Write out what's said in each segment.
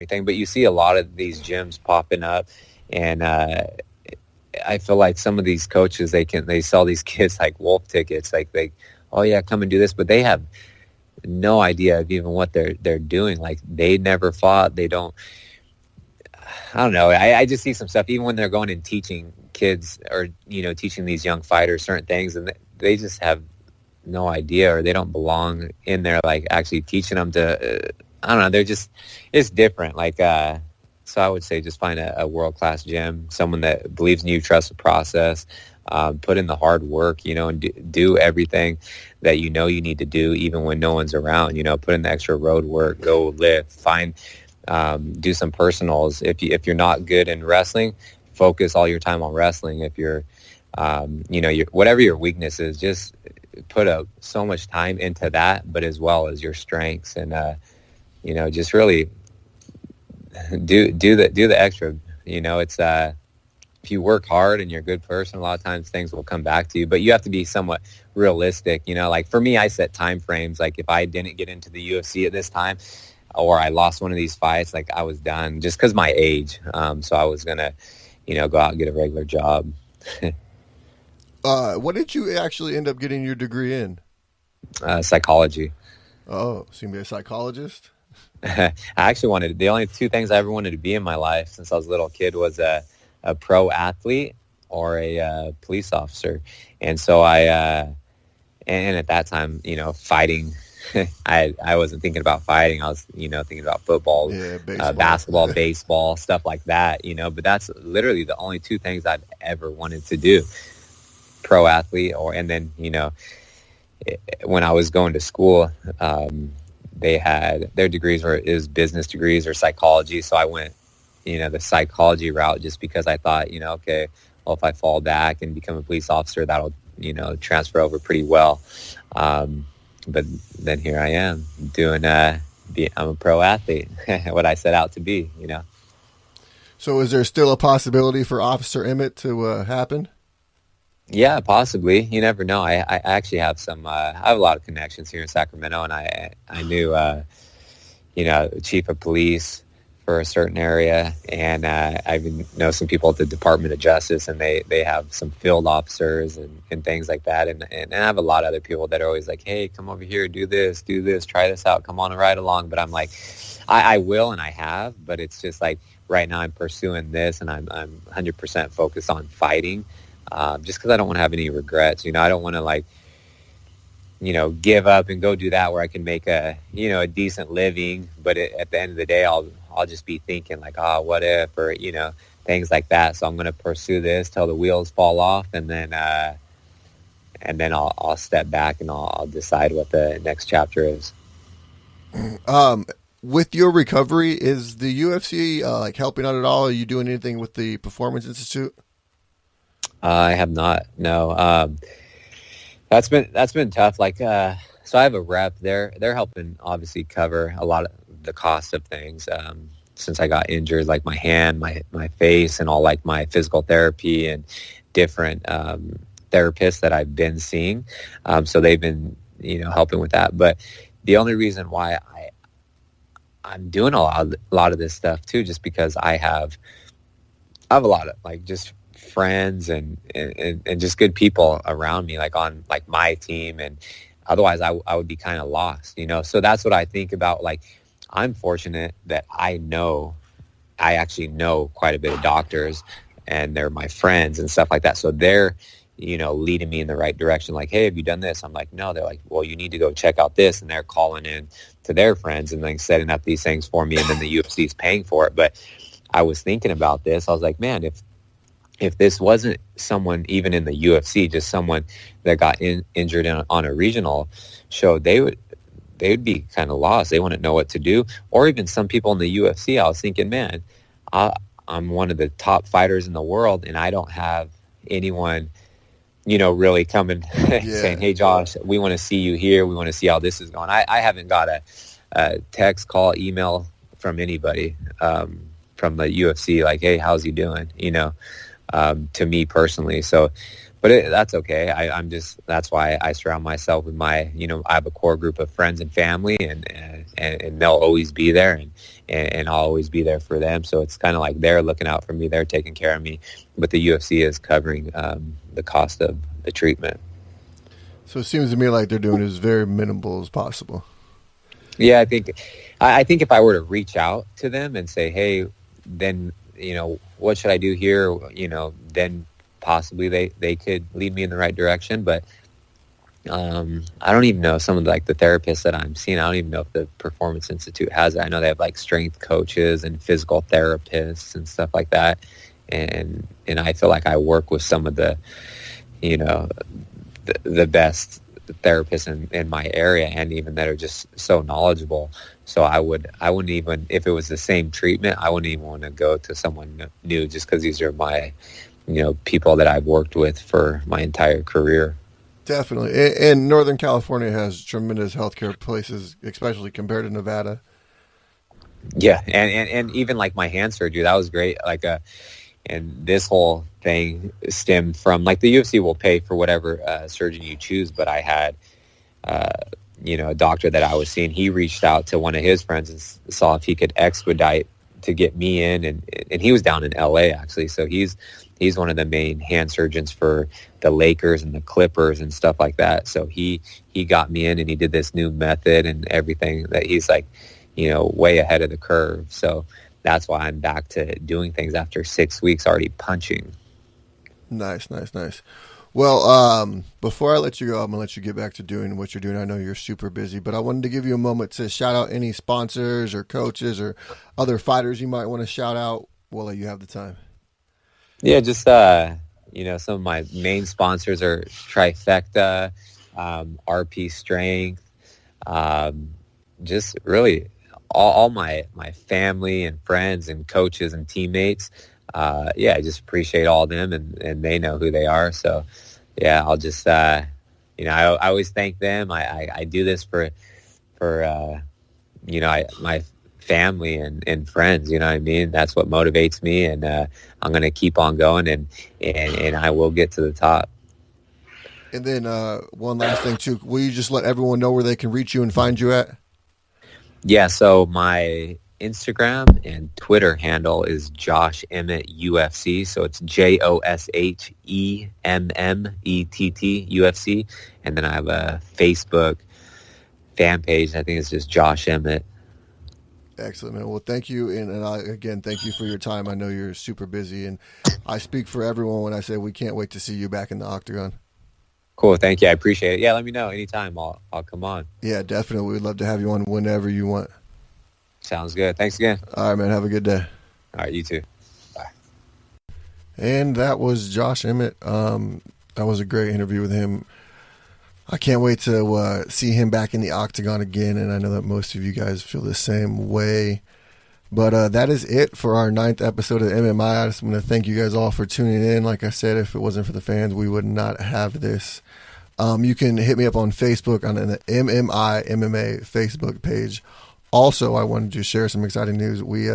everything. But you see a lot of these gyms popping up, and I feel like some of these coaches, they sell these kids like wolf tickets, like oh yeah, come and do this, but they have no idea of even what they're doing. Like, they never fought. They don't. I don't know. I just see some stuff, even when they're going and teaching kids, or teaching these young fighters certain things, and they just have no idea, or they don't belong in there, like actually teaching them to. I don't know. They're just, it's different. Like, so I would say just find a world-class gym, someone that believes in you, trusts the process, put in the hard work, and do everything that you need to do, even when no one's around. Put in the extra road work, go lift, do some personals. If you're not good in wrestling, focus all your time on wrestling. If you're, whatever your weakness is, just put so much time into that, but as well as your strengths, and just really do the extra. It's if you work hard and you're a good person, a lot of times things will come back to you, but you have to be somewhat realistic. Like for me, I set time frames. Like, if I didn't get into the UFC at this time, or I lost one of these fights, like, I was done, just because my age. So I was gonna, go out and get a regular job. What did you actually end up getting your degree in? Psychology. Oh, so you can be a psychologist? I actually the only two things I ever wanted to be in my life since I was a little kid was a pro athlete or a police officer. And so and at that time, fighting, I wasn't thinking about fighting. I was, thinking about football, basketball, baseball, stuff like that, but that's literally the only two things I've ever wanted to do. Pro athlete, and then, when I was going to school, they had their degrees is business degrees or psychology. So I went, the psychology route, just because I thought, okay, well, if I fall back and become a police officer, that'll, transfer over pretty well. But then here I am doing, I'm a pro athlete, what I set out to be, So is there still a possibility for Officer Emmett to happen? Yeah, possibly. You never know. I actually have I have a lot of connections here in Sacramento, and I knew, chief of police for a certain area, and I even know some people at the Department of Justice, and they have some field officers and things like that, and I have a lot of other people that are always like, hey, come over here, do this, try this out, come on and ride along. But I'm like, I will, and I have, but it's just like right now I'm pursuing this, and I'm 100% focused on fighting. Just because I don't want to have any regrets. I don't want to give up and go do that where I can make a decent living. But at the end of the day, I'll just be thinking like, what if, or, things like that. So I'm going to pursue this till the wheels fall off. And then I'll step back and I'll decide what the next chapter is. With your recovery, is the UFC helping out at all? Are you doing anything with the Performance Institute? I have not. No. That's been tough. Like, so I have a rep. They're helping obviously cover a lot of the cost of things. Since I got injured, like my hand, my face, and all like my physical therapy and different therapists that I've been seeing. So they've been, helping with that. But the only reason why I'm doing a lot of this stuff too, just because I have a lot of just friends and just good people around me, on my team, and otherwise I would be kind of lost, so that's what I think about. I'm fortunate that I actually know quite a bit of doctors, and they're my friends and stuff like that, so they're leading me in the right direction, like, hey, have you done this? I'm like, no. They're like, well, you need to go check out this, and they're calling in to their friends and setting up these things for me, and then the UFC is paying for it. But I was thinking about this. I was like, man, if this wasn't someone even in the UFC, just someone that got injured on a regional show, they'd be kind of lost. They wouldn't know what to do. Or even some people in the UFC, I was thinking, man, I'm one of the top fighters in the world, and I don't have anyone, really coming saying, hey, Josh, we want to see you here. We want to see how this is going. I haven't got a text, call, email from anybody from the UFC like, hey, how's he doing? To me personally. So, but that's okay. That's why I surround myself with I have a core group of friends and family, and they'll always be there. and I'll always be there for them. So it's kind of like they're looking out for me, they're taking care of me, but the UFC is covering the cost of the treatment. So it seems to me like they're doing as very minimal as possible. Yeah, I think if I were to reach out to them and say, hey, then, what should I do here? Then possibly they could lead me in the right direction. But I don't even know some of the therapists that I'm seeing. I don't even know if the Performance Institute has it. I know they have strength coaches and physical therapists and stuff like that. And I feel like I work with some of the best therapists in my area, and even that are just so knowledgeable. So I wouldn't even, if it was the same treatment, I wouldn't even want to go to someone new, just because these are my, people that I've worked with for my entire career. Definitely. And Northern California has tremendous healthcare places, especially compared to Nevada. Yeah. And even my hand surgery, that was great. And this whole thing stemmed from the UFC will pay for whatever surgeon you choose. But I had, a doctor that I was seeing, he reached out to one of his friends and saw if he could expedite to get me in. And he was down in LA actually. So he's one of the main hand surgeons for the Lakers and the Clippers and stuff like that. So he got me in, and he did this new method and everything that he's way ahead of the curve. So that's why I'm back to doing things after 6 weeks already punching. Nice. Well, before I let you go, I'm going to let you get back to doing what you're doing. I know you're super busy, but I wanted to give you a moment to shout out any sponsors or coaches or other fighters you might want to shout out while you have the time. Yeah, just, some of my main sponsors are Trifecta, RP Strength, just really all my family and friends and coaches and teammates. I just appreciate all of them, and they know who they are. So, yeah, I'll just, I always thank them. I do this for my family and friends, you know what I mean? That's what motivates me, and I'm going to keep on going, and I will get to the top. And then one last thing too, will you just let everyone know where they can reach you and find you at? Yeah, so my Instagram and Twitter handle is Josh Emmett UFC. So it's JOSHEMMETT UFC. And then I have a Facebook fan page. I think it's just Josh Emmett. Excellent, man. Well, thank you. And again, thank you for your time. I know you're super busy, and I speak for everyone when I say we can't wait to see you back in the octagon. Cool. Thank you. I appreciate it. Yeah, let me know anytime. I'll come on. Yeah, definitely. We'd love to have you on whenever you want. Sounds good. Thanks again. All right, man. Have a good day. All right, you too. Bye. And that was Josh Emmett. That was a great interview with him. I can't wait to see him back in the octagon again, and I know that most of you guys feel the same way. But that is it for our 9th episode of MMI. I just want to thank you guys all for tuning in. Like I said, if it wasn't for the fans, we would not have this. You can hit me up on Facebook on the MMI MMA Facebook page. Also, I wanted to share some exciting news. We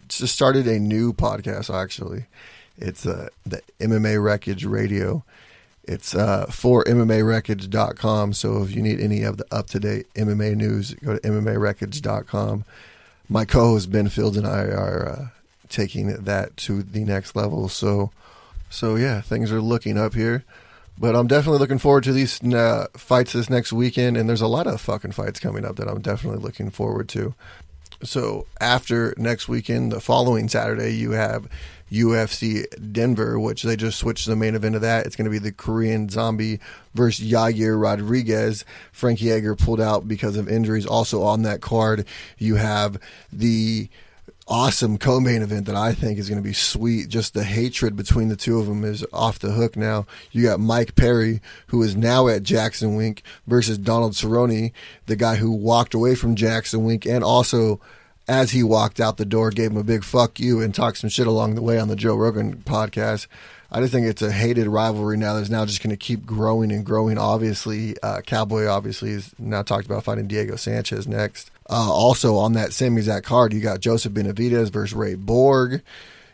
just started a new podcast, actually. It's the MMA Wreckage Radio. It's for MMAWreckage.com. So if you need any of the up-to-date MMA news, go to MMAWreckage.com. My co-host Ben Fields and I are taking that to the next level. So yeah, things are looking up here. But I'm definitely looking forward to these fights this next weekend. And there's a lot of fucking fights coming up that I'm definitely looking forward to. So after next weekend, the following Saturday, you have UFC Denver, which they just switched the main event of that. It's going to be the Korean Zombie versus Yair Rodriguez. Frankie Edgar pulled out because of injuries. Also on that card, you have the awesome co-main event that I think is going to be sweet. Just the hatred between the two of them is off the hook now. You got Mike Perry, who is now at Jackson Wink, versus Donald Cerrone, the guy who walked away from Jackson Wink, and also, as he walked out the door, gave him a big fuck you and talked some shit along the way on the Joe Rogan podcast. I just think it's a hated rivalry now that's now just going to keep growing and growing. Obviously, Cowboy obviously is now talked about fighting Diego Sanchez next. Also on that same exact card, you got Joseph Benavidez versus Ray Borg.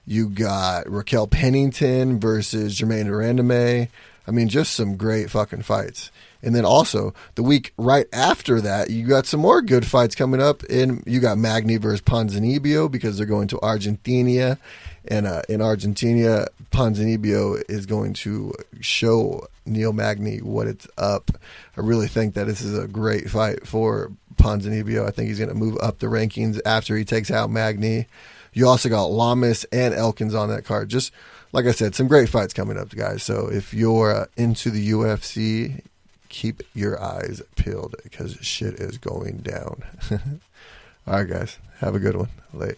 You got Raquel Pennington versus Jermaine Randamie. I mean, just some great fucking fights. And then also the week right after that, you got some more good fights coming up. And you got Magny versus Ponzinibbio because they're going to Argentina. And in Argentina, Ponzinibbio is going to show Neil Magny what it's up. I really think that this is a great fight for Ponzinibbio. I think he's going to move up the rankings after he takes out Magny. You also got Lamas and Elkins on that card. Just like I said, some great fights coming up, guys. So if you're into the UFC, keep your eyes peeled because shit is going down. All right, guys. Have a good one. Late.